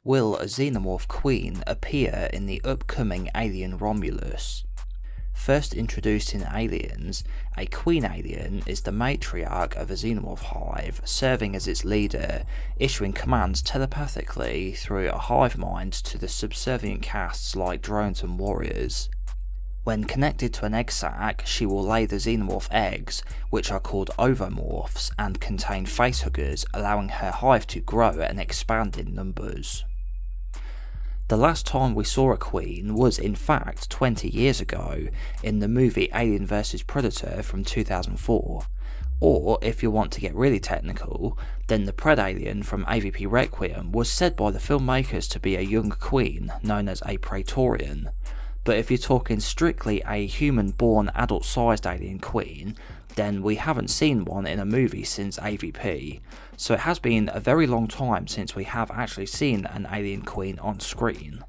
Will a xenomorph queen appear in the upcoming Alien Romulus? First introduced in Aliens, a queen alien is the matriarch of a xenomorph hive, serving as its leader, issuing commands telepathically through a hive mind to the subservient castes like drones and warriors. When connected to an egg sac, she will lay the xenomorph eggs, which are called ovomorphs and contain facehuggers, allowing her hive to grow and expand in numbers. The last time we saw a queen was in fact 20 years ago in the movie Alien vs Predator from 2004, or if you want to get really technical, then the Predalien from AVP Requiem was said by the filmmakers to be a young queen known as a Praetorian, but if you're talking strictly a human-born adult-sized alien queen, then we haven't seen one in a movie since AVP, so it has been a very long time since we have actually seen an alien queen on screen.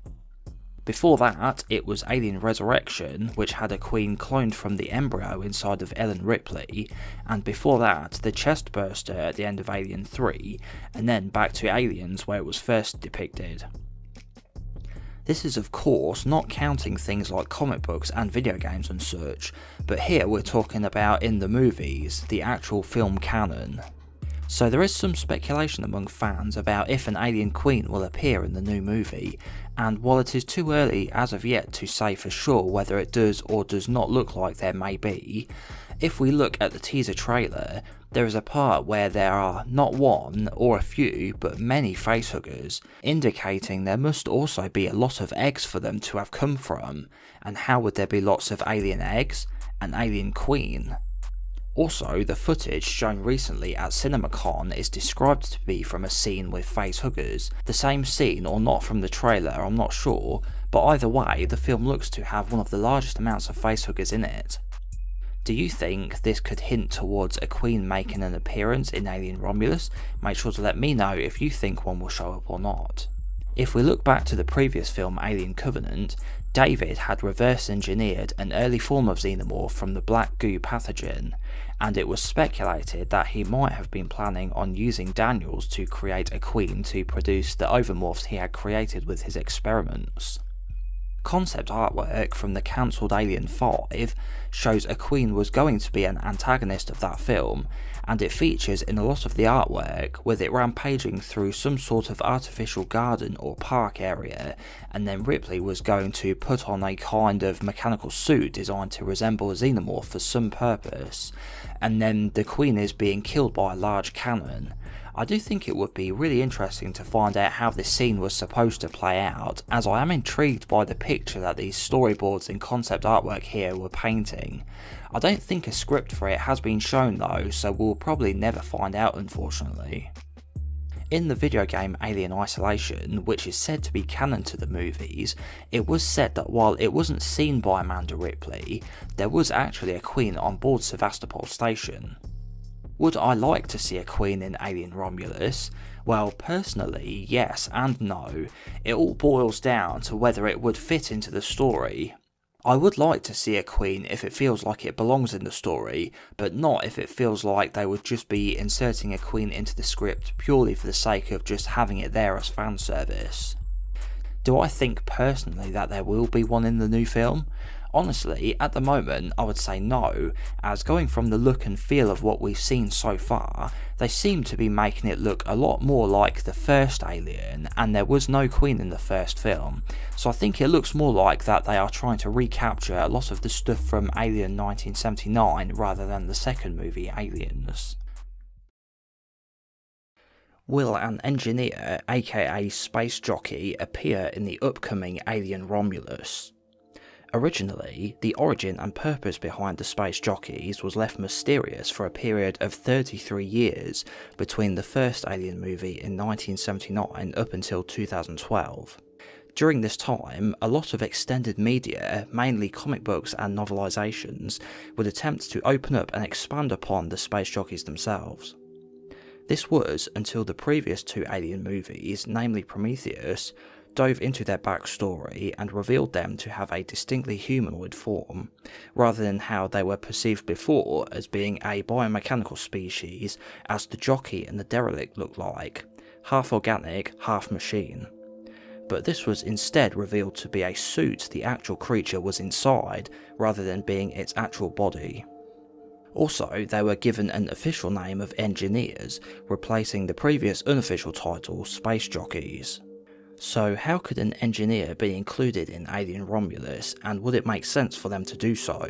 Before that, it was Alien Resurrection, which had a queen cloned from the embryo inside of Ellen Ripley, and before that, the chest burster at the end of Alien 3, and then back to Aliens where it was first depicted. This is of course not counting things like comic books and video games and such, but here we're talking about in the movies, the actual film canon. So there is some speculation among fans about if an alien queen will appear in the new movie, and while it is too early as of yet to say for sure whether it does or does not look like there may be, if we look at the teaser trailer, there is a part where there are not one or a few but many facehuggers, indicating there must also be a lot of eggs for them to have come from, and how would there be lots of alien eggs? An alien queen? Also, the footage shown recently at CinemaCon is described to be from a scene with facehuggers, the same scene or not from the trailer, I'm not sure, but either way the film looks to have one of the largest amounts of facehuggers in it. Do you think this could hint towards a queen making an appearance in Alien Romulus? Make sure to let me know if you think one will show up or not. If we look back to the previous film Alien Covenant, David had reverse engineered an early form of xenomorph from the black goo pathogen, and it was speculated that he might have been planning on using Daniels to create a queen to produce the ovomorphs he had created with his experiments. Concept artwork from the cancelled Alien 5 shows a queen was going to be an antagonist of that film, and it features in a lot of the artwork with it rampaging through some sort of artificial garden or park area, and then Ripley was going to put on a kind of mechanical suit designed to resemble a xenomorph for some purpose, and then the queen is being killed by a large cannon. I do think it would be really interesting to find out how this scene was supposed to play out, as I am intrigued by the picture that these storyboards and concept artwork here were painting. I don't think a script for it has been shown though, so we'll probably never find out unfortunately. In the video game Alien Isolation, which is said to be canon to the movies, it was said that while it wasn't seen by Amanda Ripley, there was actually a queen on board Sevastopol Station. Would I like to see a queen in Alien Romulus? Well, personally, yes and no. It all boils down to whether it would fit into the story. I would like to see a queen if it feels like it belongs in the story, but not if it feels like they would just be inserting a queen into the script purely for the sake of just having it there as fan service. Do I think personally that there will be one in the new film? Honestly, at the moment I would say no, as going from the look and feel of what we've seen so far, they seem to be making it look a lot more like the first Alien, and there was no queen in the first film, so I think it looks more like that they are trying to recapture a lot of the stuff from Alien 1979 rather than the second movie Aliens. Will an engineer, aka space jockey, appear in the upcoming Alien Romulus? Originally, the origin and purpose behind the space jockeys was left mysterious for a period of 33 years between the first Alien movie in 1979 up until 2012. During this time, a lot of extended media, mainly comic books and novelizations, would attempt to open up and expand upon the space jockeys themselves. This was until the previous two Alien movies, namely Prometheus, dove into their backstory and revealed them to have a distinctly humanoid form, rather than how they were perceived before as being a biomechanical species, as the jockey and the derelict look like, half organic, half machine. but this was instead revealed to be a suit the actual creature was inside, rather than being its actual body. Also, they were given an official name of engineers, replacing the previous unofficial title, space jockeys. So how could an engineer be included in Alien Romulus, and would it make sense for them to do so?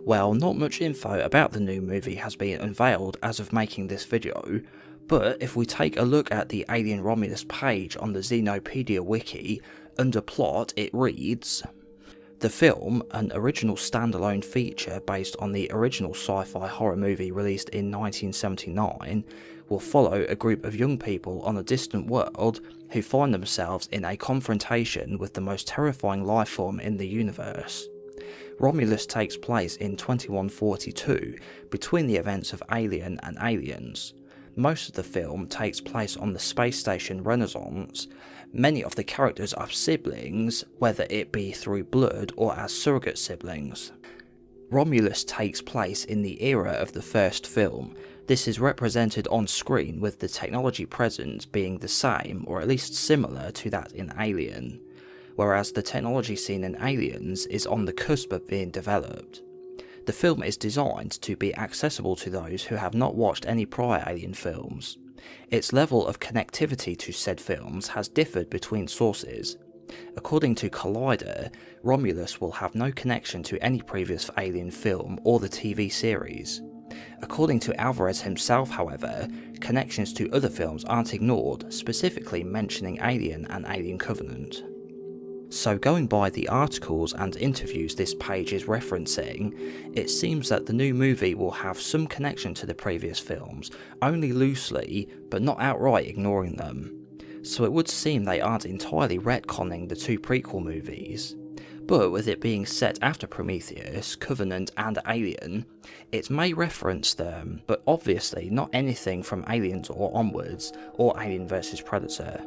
Well, not much info about the new movie has been unveiled as of making this video, but if we take a look at the Alien Romulus page on the Xenopedia wiki, under plot it reads: the film, an original standalone feature based on the original sci-fi horror movie released in 1979, will follow a group of young people on a distant world who find themselves in a confrontation with the most terrifying life form in the universe. Romulus takes place in 2142, between the events of Alien and Aliens. Most of the film takes place on the space station Renaissance. Many of the characters are siblings, whether it be through blood or as surrogate siblings. Romulus takes place in the era of the first film. This is represented on screen with the technology present being the same, or at least similar to that in Alien, whereas the technology seen in Aliens is on the cusp of being developed. The film is designed to be accessible to those who have not watched any prior Alien films. Its level of connectivity to said films has differed between sources. According to Collider, Romulus will have no connection to any previous Alien film or the TV series. According to Alvarez himself, however, connections to other films aren't ignored, specifically mentioning Alien and Alien Covenant. So going by the articles and interviews this page is referencing, it seems that the new movie will have some connection to the previous films, only loosely, but not outright ignoring them. So it would seem they aren't entirely retconning the two prequel movies. But with it being set after Prometheus, Covenant and Alien, it may reference them, but obviously not anything from Aliens or onwards, or Alien vs Predator.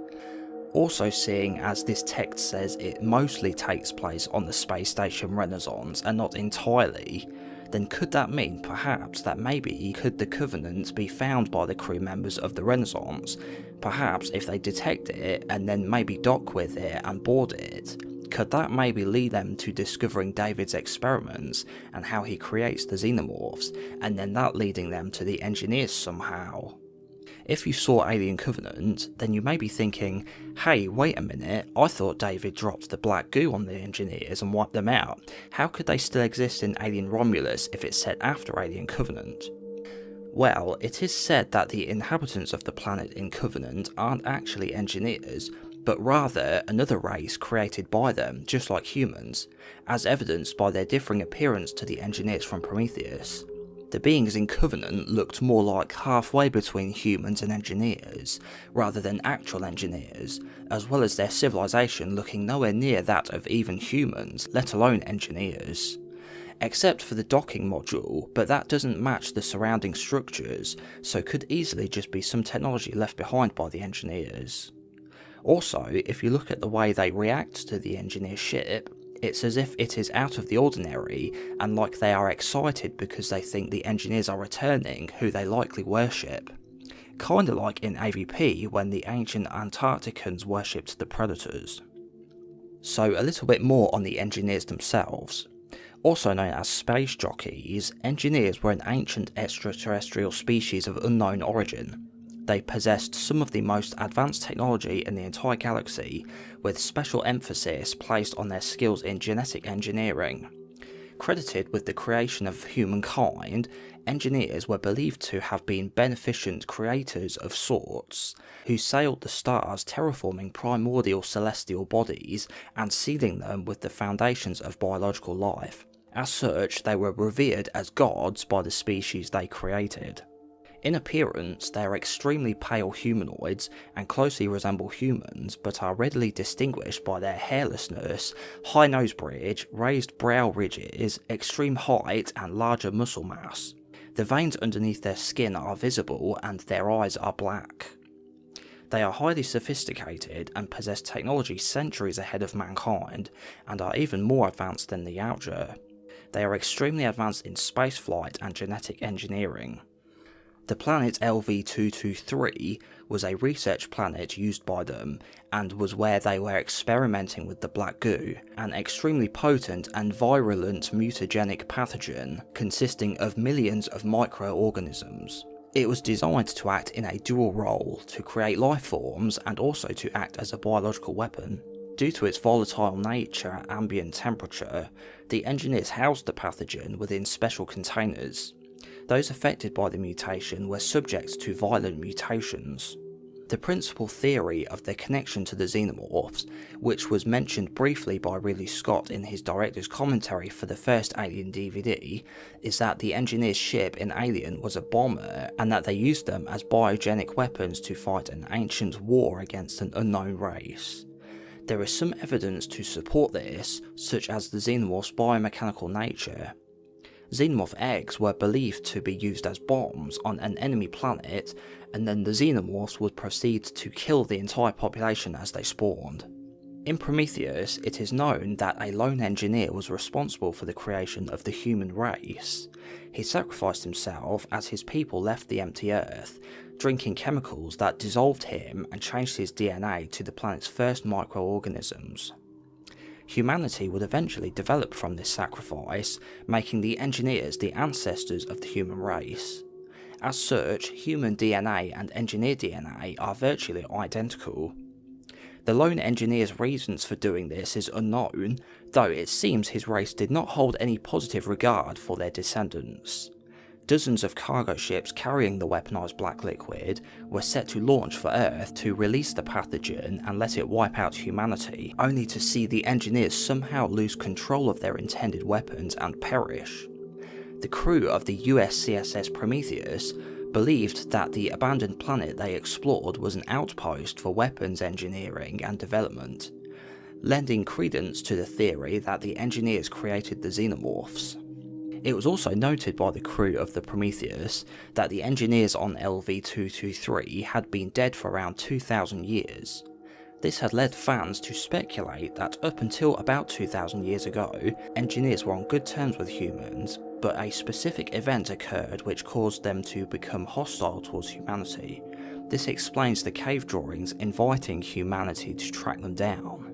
Also, seeing as this text says it mostly takes place on the space station Renaissance and not entirely, then could that mean perhaps that maybe could the Covenant be found by the crew members of the Renaissance? Perhaps if they detect it and then maybe dock with it and board it, could that maybe lead them to discovering David's experiments and how he creates the xenomorphs, and then that leading them to the engineers somehow? If you saw Alien Covenant, then you may be thinking, hey, wait a minute, I thought David dropped the black goo on the engineers and wiped them out. How could they still exist in Alien Romulus if it's set after Alien Covenant? Well, it is said that the inhabitants of the planet in Covenant aren't actually engineers, but rather another race created by them, just like humans, as evidenced by their differing appearance to the engineers from Prometheus. The beings in Covenant looked more like halfway between humans and engineers, rather than actual engineers, as well as their civilization looking nowhere near that of even humans, let alone engineers. Except for the docking module, but that doesn't match the surrounding structures, so could easily just be some technology left behind by the engineers. Also, if you look at the way they react to the engineer ship, it's as if it is out of the ordinary, and like they are excited because they think the engineers are returning, who they likely worship. Kinda like in AVP when the ancient Antarcticans worshipped the Predators. So a little bit more on the engineers themselves. Also known as space jockeys, engineers were an ancient extraterrestrial species of unknown origin. They possessed some of the most advanced technology in the entire galaxy, with special emphasis placed on their skills in genetic engineering. Credited with the creation of humankind, engineers were believed to have been beneficent creators of sorts, who sailed the stars terraforming primordial celestial bodies and sealing them with the foundations of biological life. As such, they were revered as gods by the species they created. In appearance, they are extremely pale humanoids and closely resemble humans, but are readily distinguished by their hairlessness, high nose bridge, raised brow ridges, extreme height and larger muscle mass. The veins underneath their skin are visible and their eyes are black. They are highly sophisticated and possess technology centuries ahead of mankind, and are even more advanced than the Outer. They are extremely advanced in spaceflight and genetic engineering. The planet LV-223 was a research planet used by them and was where they were experimenting with the black goo, an extremely potent and virulent mutagenic pathogen consisting of millions of microorganisms. It was designed to act in a dual role, to create life forms and also to act as a biological weapon. Due to its volatile nature at ambient temperature, the engineers housed the pathogen within special containers. Those affected by the mutation were subject to violent mutations. The principal theory of their connection to the xenomorphs, which was mentioned briefly by Ridley Scott in his director's commentary for the first Alien DVD, is that the engineers' ship in Alien was a bomber and that they used them as biogenic weapons to fight an ancient war against an unknown race. There is some evidence to support this, such as the xenomorph's biomechanical nature. Xenomorph eggs were believed to be used as bombs on an enemy planet, and then the xenomorphs would proceed to kill the entire population as they spawned. In Prometheus, it is known that a lone engineer was responsible for the creation of the human race. He sacrificed himself as his people left the empty Earth, drinking chemicals that dissolved him and changed his DNA to the planet's first microorganisms. Humanity would eventually develop from this sacrifice, making the engineers the ancestors of the human race. As such, human DNA and engineer DNA are virtually identical. The lone engineer's reasons for doing this is unknown, though it seems his race did not hold any positive regard for their descendants. Dozens of cargo ships carrying the weaponized black liquid were set to launch for Earth to release the pathogen and let it wipe out humanity, only to see the engineers somehow lose control of their intended weapons and perish. The crew of the US CSS Prometheus believed that the abandoned planet they explored was an outpost for weapons engineering and development, lending credence to the theory that the engineers created the xenomorphs. It was also noted by the crew of the Prometheus that the engineers on LV-223 had been dead for around 2,000 years. This had led fans to speculate that up until about 2,000 years ago, engineers were on good terms with humans, but a specific event occurred which caused them to become hostile towards humanity. This explains the cave drawings inviting humanity to track them down.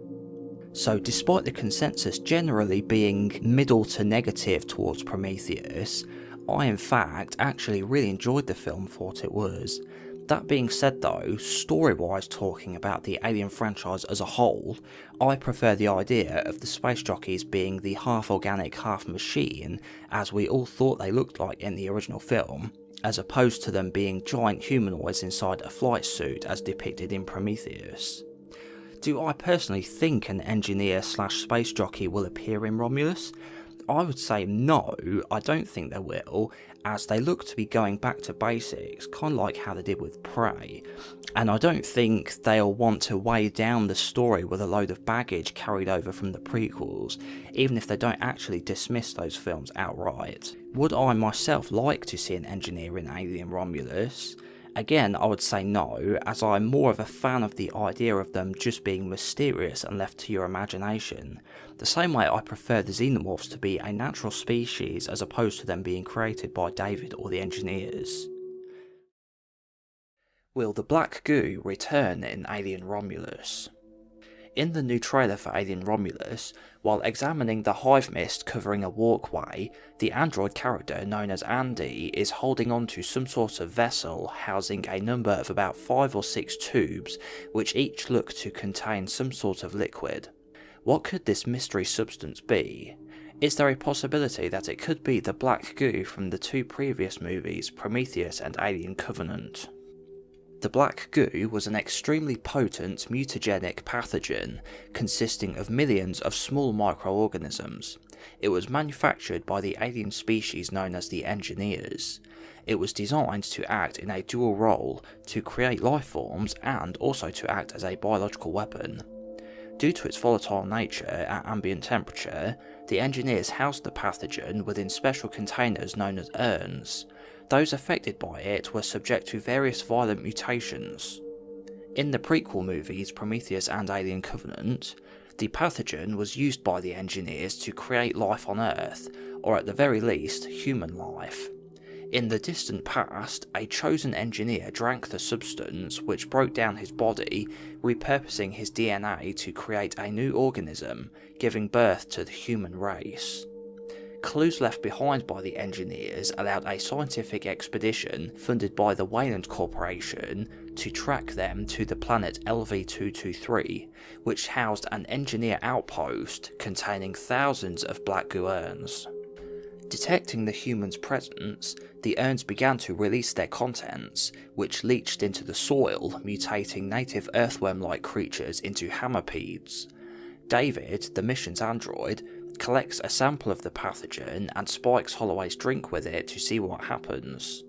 So despite the consensus generally being middle to negative towards Prometheus, I in fact actually really enjoyed the film for what it was. That being said though, story-wise talking about the Alien franchise as a whole, I prefer the idea of the space jockeys being the half organic, half machine, as we all thought they looked like in the original film, as opposed to them being giant humanoids inside a flight suit as depicted in Prometheus. Do I personally think an engineer/space jockey will appear in Romulus? I would say no, I don't think they will, as they look to be going back to basics, kind of like how they did with Prey, and I don't think they'll want to weigh down the story with a load of baggage carried over from the prequels, even if they don't actually dismiss those films outright. Would I myself like to see an engineer in Alien Romulus? Again, I would say no, as I'm more of a fan of the idea of them just being mysterious and left to your imagination. The same way I prefer the xenomorphs to be a natural species as opposed to them being created by David or the engineers. Will the black goo return in Alien Romulus? In the new trailer for Alien Romulus, while examining the hive mist covering a walkway, the android character known as Andy is holding on to some sort of vessel housing a number of about 5 or 6 tubes, which each look to contain some sort of liquid. What could this mystery substance be? Is there a possibility that it could be the black goo from the 2 previous movies, Prometheus and Alien Covenant? The black goo was an extremely potent mutagenic pathogen consisting of millions of small microorganisms. It was manufactured by the alien species known as the Engineers. It was designed to act in a dual role, to create life forms and also to act as a biological weapon. Due to its volatile nature at ambient temperature, the Engineers housed the pathogen within special containers known as urns. Those affected by it were subject to various violent mutations. In the prequel movies Prometheus and Alien Covenant, the pathogen was used by the Engineers to create life on Earth, or at the very least, human life. In the distant past, a chosen engineer drank the substance which broke down his body, repurposing his DNA to create a new organism, giving birth to the human race. Clues left behind by the engineers allowed a scientific expedition funded by the Wayland Corporation to track them to the planet LV-223, which housed an engineer outpost containing thousands of black goo urns. Detecting the humans' presence, the urns began to release their contents, which leached into the soil, mutating native earthworm-like creatures into hammerpedes. David, the mission's android, collects a sample of the pathogen and spikes Holloway's drink with it to see what happens.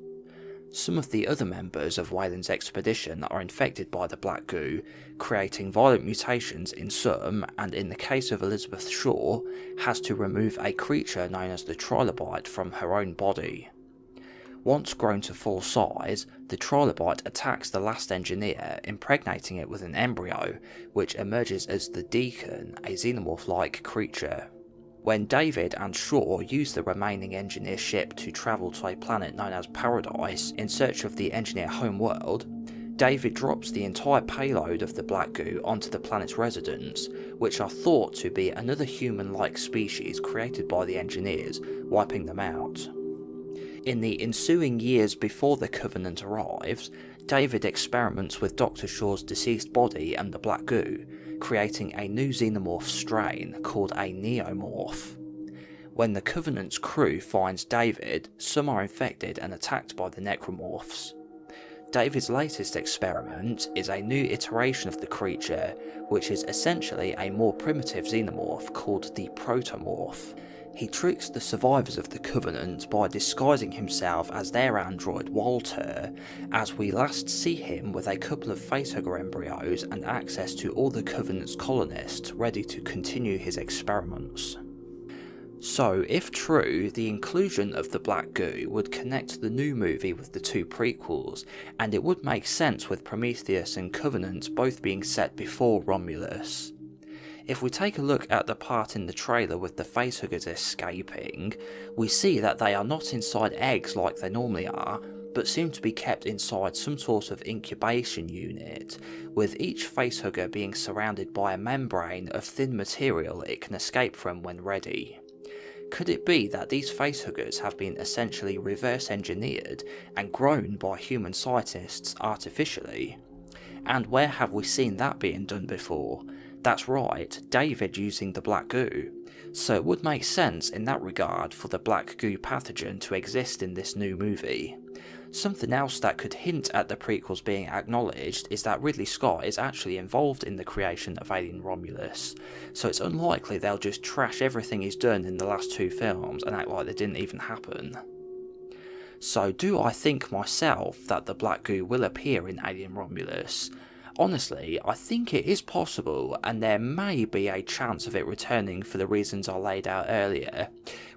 Some of the other members of Wayland's expedition are infected by the black goo, creating violent mutations in some, and in the case of Elizabeth Shaw, has to remove a creature known as the trilobite from her own body. Once grown to full size, the trilobite attacks the last engineer, impregnating it with an embryo, which emerges as the Deacon, a xenomorph-like creature. When David and Shaw use the remaining engineer ship to travel to a planet known as Paradise in search of the engineer homeworld, David drops the entire payload of the black goo onto the planet's residents, which are thought to be another human-like species created by the engineers, wiping them out. In the ensuing years before the Covenant arrives, David experiments with Dr. Shaw's deceased body and the black goo, creating a new xenomorph strain called a neomorph. When the Covenant's crew finds David, some are infected and attacked by the necromorphs. David's latest experiment is a new iteration of the creature, which is essentially a more primitive xenomorph called the protomorph. He tricks the survivors of the Covenant by disguising himself as their android Walter, as we last see him with a couple of facehugger embryos and access to all the Covenant's colonists ready to continue his experiments. So, if true, the inclusion of the black goo would connect the new movie with the two prequels, and it would make sense with Prometheus and Covenant both being set before Romulus. If we take a look at the part in the trailer with the facehuggers escaping, we see that they are not inside eggs like they normally are, but seem to be kept inside some sort of incubation unit, with each facehugger being surrounded by a membrane of thin material it can escape from when ready. Could it be that these facehuggers have been essentially reverse engineered and grown by human scientists artificially? And where have we seen that being done before? That's right, David using the black goo. So it would make sense in that regard for the black goo pathogen to exist in this new movie. Something else that could hint at the prequels being acknowledged is that Ridley Scott is actually involved in the creation of Alien Romulus, so it's unlikely they'll just trash everything he's done in the last two films and act like they didn't even happen. So do I think myself that the black goo will appear in Alien Romulus? Honestly, I think it is possible, and there may be a chance of it returning for the reasons I laid out earlier.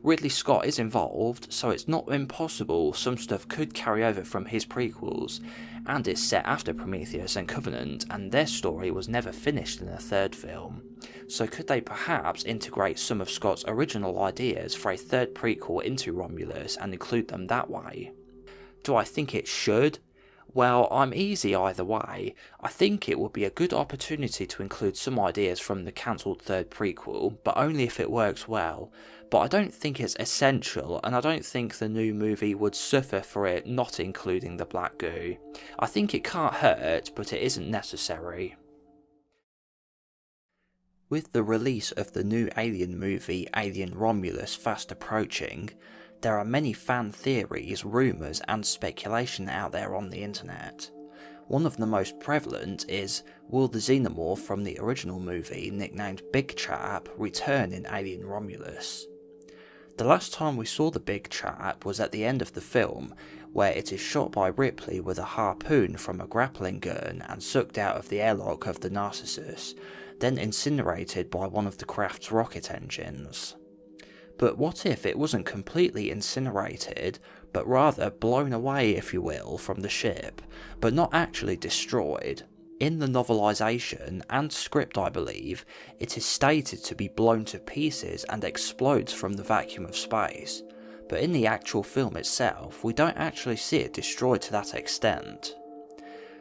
Ridley Scott is involved, so it's not impossible some stuff could carry over from his prequels, and it's set after Prometheus and Covenant, and their story was never finished in a third film. So could they perhaps integrate some of Scott's original ideas for a third prequel into Romulus and include them that way? Do I think it should? Well, I'm easy either way. I think it would be a good opportunity to include some ideas from the cancelled third prequel, but only if it works well. But I don't think it's essential, and I don't think the new movie would suffer for it not including the black goo. I think it can't hurt, but it isn't necessary. With the release of the new Alien movie Alien Romulus fast approaching, there are many fan theories, rumours and speculation out there on the internet. One of the most prevalent is, will the xenomorph from the original movie, nicknamed Big Chap, return in Alien Romulus? The last time we saw the Big Chap was at the end of the film, where it is shot by Ripley with a harpoon from a grappling gun and sucked out of the airlock of the Narcissus, then incinerated by one of the craft's rocket engines. But what if it wasn't completely incinerated, but rather blown away, if you will, from the ship, but not actually destroyed? In the novelisation and script, I believe, it is stated to be blown to pieces and explodes from the vacuum of space. but in the actual film itself, we don't actually see it destroyed to that extent.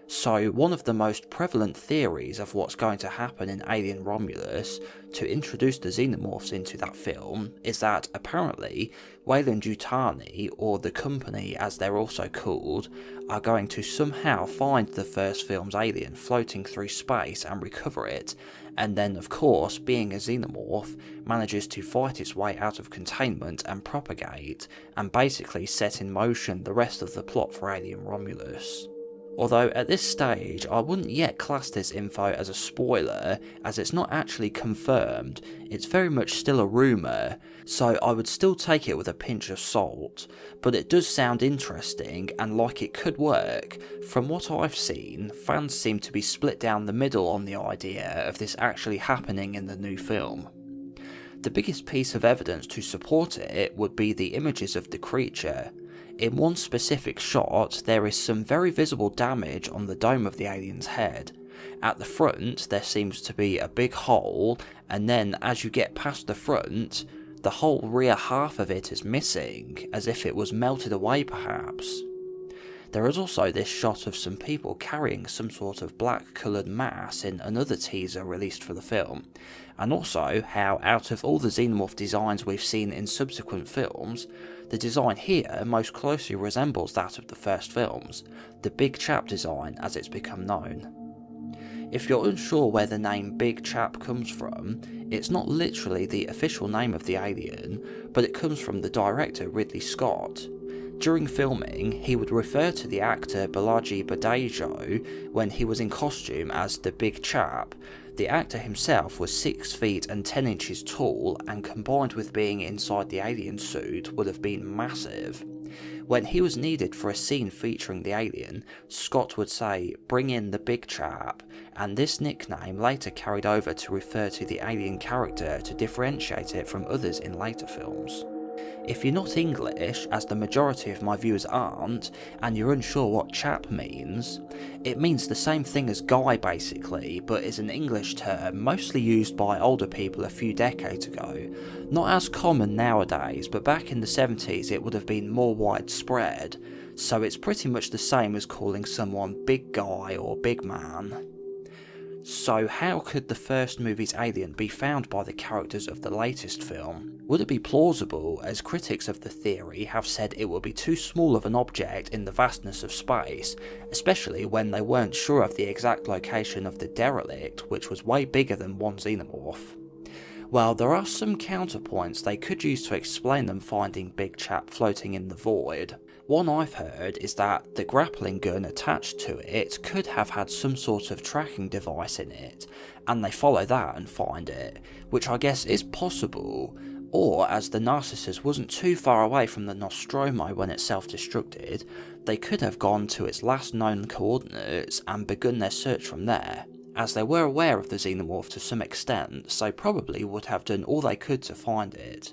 So one of the most prevalent theories of what's going to happen in Alien Romulus to introduce the xenomorphs into that film is that apparently Weyland-Yutani, or the company as they're also called, are going to somehow find the first film's alien floating through space and recover it, and then of course, being a xenomorph, manages to fight its way out of containment and propagate, and basically set in motion the rest of the plot for Alien Romulus. Although at this stage I wouldn't yet class this info as a spoiler, as it's not actually confirmed, it's very much still a rumour, so I would still take it with a pinch of salt, but it does sound interesting and like it could work. From what I've seen, fans seem to be split down the middle on the idea of this actually happening in the new film. The biggest piece of evidence to support it would be the images of the creature. In one specific shot, there is some very visible damage on the dome of the alien's head. At the front, there seems to be a big hole, and then as you get past the front, the whole rear half of it is missing, as if it was melted away perhaps. There is also this shot of some people carrying some sort of black coloured mass in another teaser released for the film, and also how out of all the xenomorph designs we've seen in subsequent films, the design here most closely resembles that of the first films, the Big Chap design as it's become known. If you're unsure where the name Big Chap comes from, it's not literally the official name of the alien, but it comes from the director Ridley Scott. During filming, he would refer to the actor Balaji Badejo when he was in costume as the Big Chap. The actor himself was 6 feet and 10 inches tall, and combined with being inside the alien suit would have been massive. When he was needed for a scene featuring the alien, Scott would say, "Bring in the Big Chap," and this nickname later carried over to refer to the alien character to differentiate it from others in later films. If you're not English, as the majority of my viewers aren't, and you're unsure what chap means, it means the same thing as guy basically, but is an English term mostly used by older people a few decades ago. Not as common nowadays, but back in the 70s it would have been more widespread, so it's pretty much the same as calling someone big guy or big man. So how could the first movie's alien be found by the characters of the latest film? Would it be plausible, as critics of the theory have said it would be too small of an object in the vastness of space, especially when they weren't sure of the exact location of the derelict, which was way bigger than one xenomorph? Well, there are some counterpoints they could use to explain them finding Big Chap floating in the void. One I've heard is that the grappling gun attached to it could have had some sort of tracking device in it, and they follow that and find it, which I guess is possible, or as the Narcissus wasn't too far away from the Nostromo when it self-destructed, they could have gone to its last known coordinates and begun their search from there, as they were aware of the xenomorph to some extent, so probably would have done all they could to find it.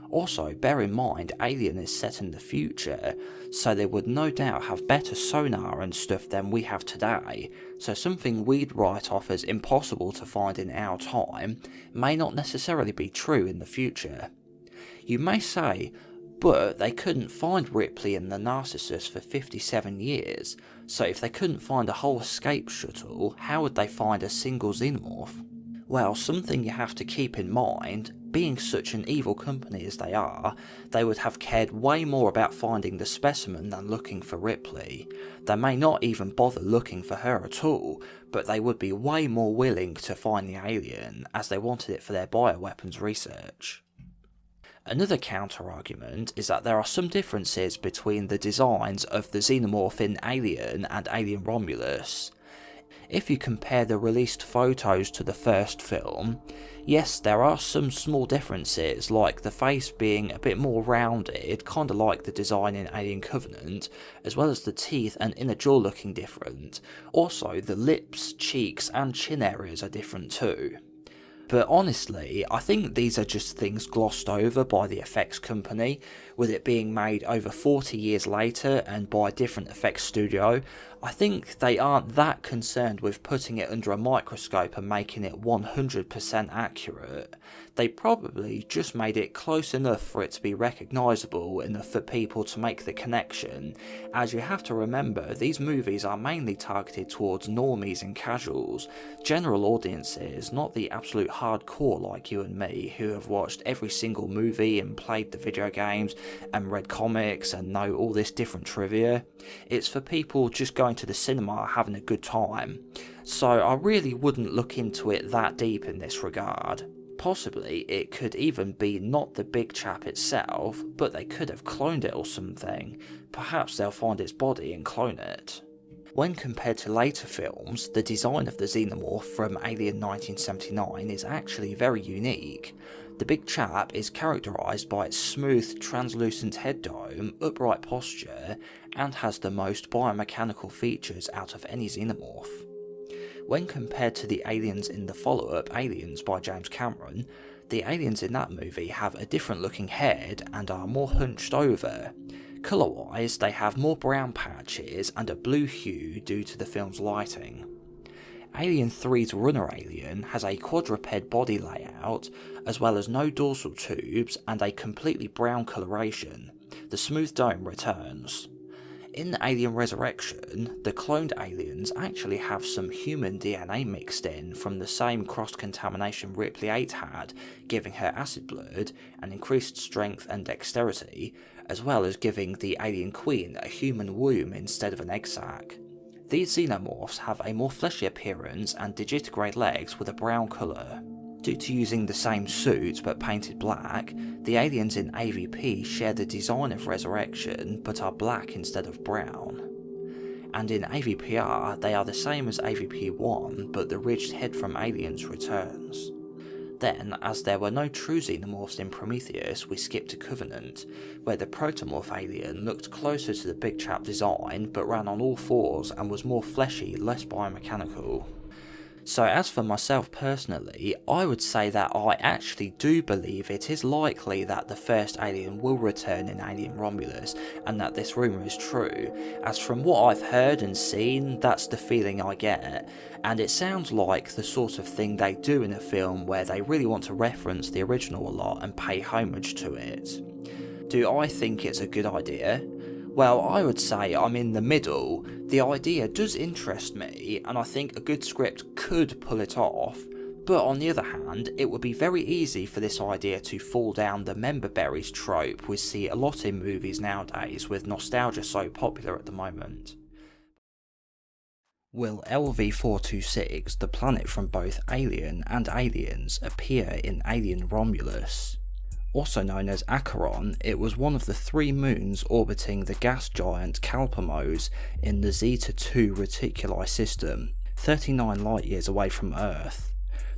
Also, bear in mind Alien is set in the future, so they would no doubt have better sonar and stuff than we have today, so something we'd write off as impossible to find in our time may not necessarily be true in the future. You may say, but they couldn't find Ripley and the Narcissus for 57 years, so if they couldn't find a whole escape shuttle, how would they find a single xenomorph? Well, something you have to keep in mind, being such an evil company as they are, they would have cared way more about finding the specimen than looking for Ripley. They may not even bother looking for her at all, but they would be way more willing to find the alien, as they wanted it for their bioweapons research. Another counter-argument is that there are some differences between the designs of the xenomorph in Alien and Alien Romulus. If you compare the released photos to the first film, yes, there are some small differences, like the face being a bit more rounded, kinda like the design in Alien Covenant, as well as the teeth and inner jaw looking different. Also, the lips, cheeks and chin areas are different too. But honestly, I think these are just things glossed over by the effects company, with it being made over 40 years later and by a different effects studio. I think they aren't that concerned with putting it under a microscope and making it 100% accurate. They probably just made it close enough for it to be recognisable enough for people to make the connection, as you have to remember these movies are mainly targeted towards normies and casuals, general audiences, not the absolute hardcore like you and me who have watched every single movie and played the video games and read comics and know all this different trivia. It's for people just going to the cinema having a good time, so I really wouldn't look into it that deep in this regard. Possibly it could even be not the Big Chap itself, but they could have cloned it or something. Perhaps they'll find its body and clone it. When compared to later films, the design of the xenomorph from Alien 1979 is actually very unique. The Big Chap is characterised by its smooth, translucent head dome, upright posture, and has the most biomechanical features out of any xenomorph. When compared to the aliens in the follow-up Aliens by James Cameron, the aliens in that movie have a different looking head and are more hunched over. Colour-wise, they have more brown patches and a blue hue due to the film's lighting. Alien 3's runner alien has a quadruped body layout, as well as no dorsal tubes and a completely brown coloration. The smooth dome returns. In Alien Resurrection, the cloned aliens actually have some human DNA mixed in from the same cross-contamination Ripley 8 had, giving her acid blood and increased strength and dexterity, as well as giving the alien queen a human womb instead of an egg sac. These xenomorphs have a more fleshy appearance and digitigrade legs with a brown colour. Due to using the same suits but painted black, the aliens in AVP share the design of Resurrection but are black instead of brown. And in AVPR, they are the same as AVP1 but the ridged head from Aliens returns. Then, as there were no true xenomorphs in Prometheus, we skipped to Covenant, where the protomorph alien looked closer to the Big Chap design but ran on all fours and was more fleshy, less biomechanical. So as for myself personally, I would say that I actually do believe it is likely that the first alien will return in Alien Romulus, and that this rumour is true, as from what I've heard and seen, that's the feeling I get, and it sounds like the sort of thing they do in a film where they really want to reference the original a lot and pay homage to it. Do I think it's a good idea? Well, I would say I'm in the middle. The idea does interest me, and I think a good script could pull it off, but on the other hand, it would be very easy for this idea to fall down the member berries trope we see a lot in movies nowadays, with nostalgia so popular at the moment. Will LV-426, the planet from both Alien and Aliens, appear in Alien Romulus? Also known as Acheron, it was one of the 3 moons orbiting the gas giant Calpamos in the Zeta II Reticuli system, 39 light-years away from Earth.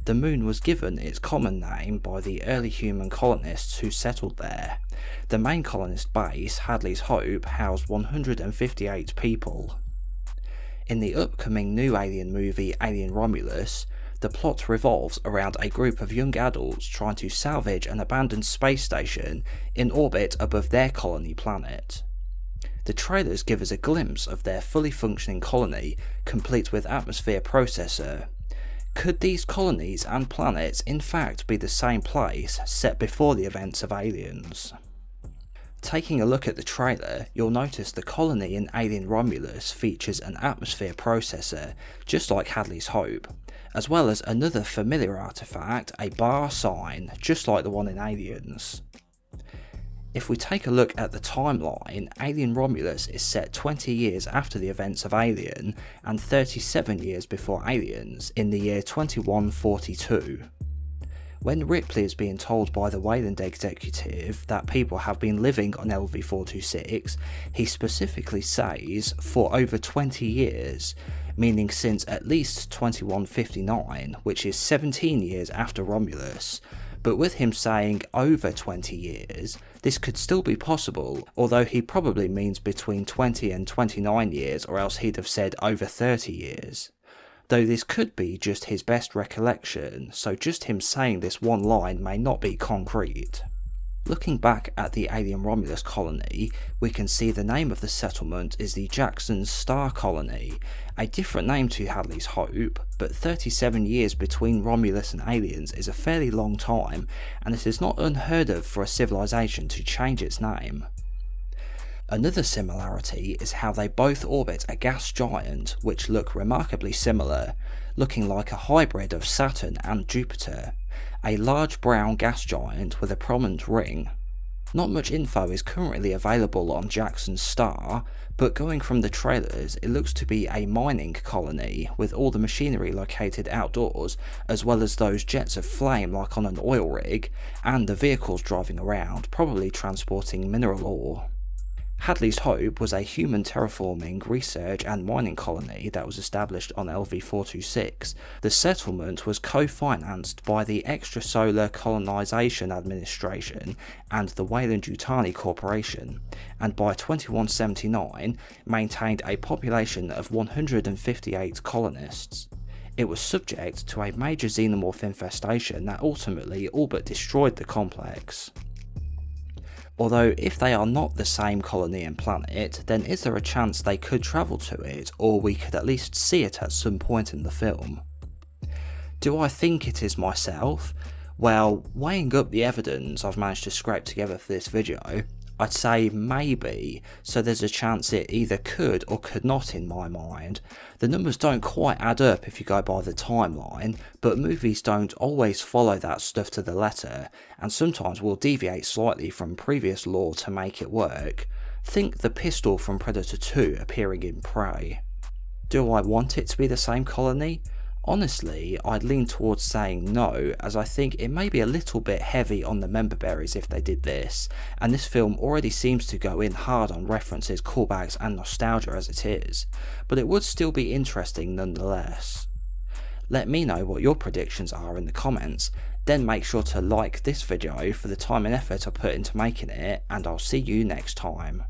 The moon was given its common name by the early human colonists who settled there. The main colonist base, Hadley's Hope, housed 158 people. In the upcoming new Alien movie Alien Romulus, the plot revolves around a group of young adults trying to salvage an abandoned space station in orbit above their colony planet. The trailers give us a glimpse of their fully functioning colony, complete with atmosphere processor. Could these colonies and planets in fact be the same place set before the events of Aliens? Taking a look at the trailer, you'll notice the colony in Alien Romulus features an atmosphere processor, just like Hadley's Hope, as well as another familiar artifact, a bar sign, just like the one in Aliens. If we take a look at the timeline, Alien Romulus is set 20 years after the events of Alien, and 37 years before Aliens, in the year 2142. When Ripley is being told by the Wayland executive that people have been living on LV-426, he specifically says for over 20 years, meaning since at least 2159, which is 17 years after Romulus. But with him saying over 20 years, this could still be possible, although he probably means between 20 and 29 years, or else he'd have said over 30 years. though this could be just his best recollection, so just him saying this one line may not be concrete. Looking back at the Alien Romulus colony, we can see the name of the settlement is the Jackson Star Colony, a different name to Hadley's Hope, but 37 years between Romulus and aliens is a fairly long time, and it is not unheard of for a civilization to change its name. Another similarity is how they both orbit a gas giant, which look remarkably similar, looking like a hybrid of Saturn and Jupiter, a large brown gas giant with a prominent ring. Not much info is currently available on Jackson's star, but going from the trailers, it looks to be a mining colony with all the machinery located outdoors, as well as those jets of flame like on an oil rig, and the vehicles driving around, probably transporting mineral ore. Hadley's Hope was a human terraforming, research and mining colony that was established on LV-426. The settlement was co-financed by the Extrasolar Colonization Administration and the Weyland-Yutani Corporation, and by 2179 maintained a population of 158 colonists. It was subject to a major xenomorph infestation that ultimately all but destroyed the complex. Although if they are not the same colony and planet, then is there a chance they could travel to it, or we could at least see it at some point in the film? Do I think it is myself? Well, weighing up the evidence I've managed to scrape together for this video, I'd say maybe, so there's a chance it either could or could not in my mind. The numbers don't quite add up if you go by the timeline, but movies don't always follow that stuff to the letter, and sometimes will deviate slightly from previous lore to make it work. Think the pistol from Predator 2 appearing in Prey. Do I want it to be the same colony? Honestly, I'd lean towards saying no, as I think it may be a little bit heavy on the member berries if they did this, and this film already seems to go in hard on references, callbacks and nostalgia as it is, but it would still be interesting nonetheless. Let me know what your predictions are in the comments, then make sure to like this video for the time and effort I put into making it, and I'll see you next time.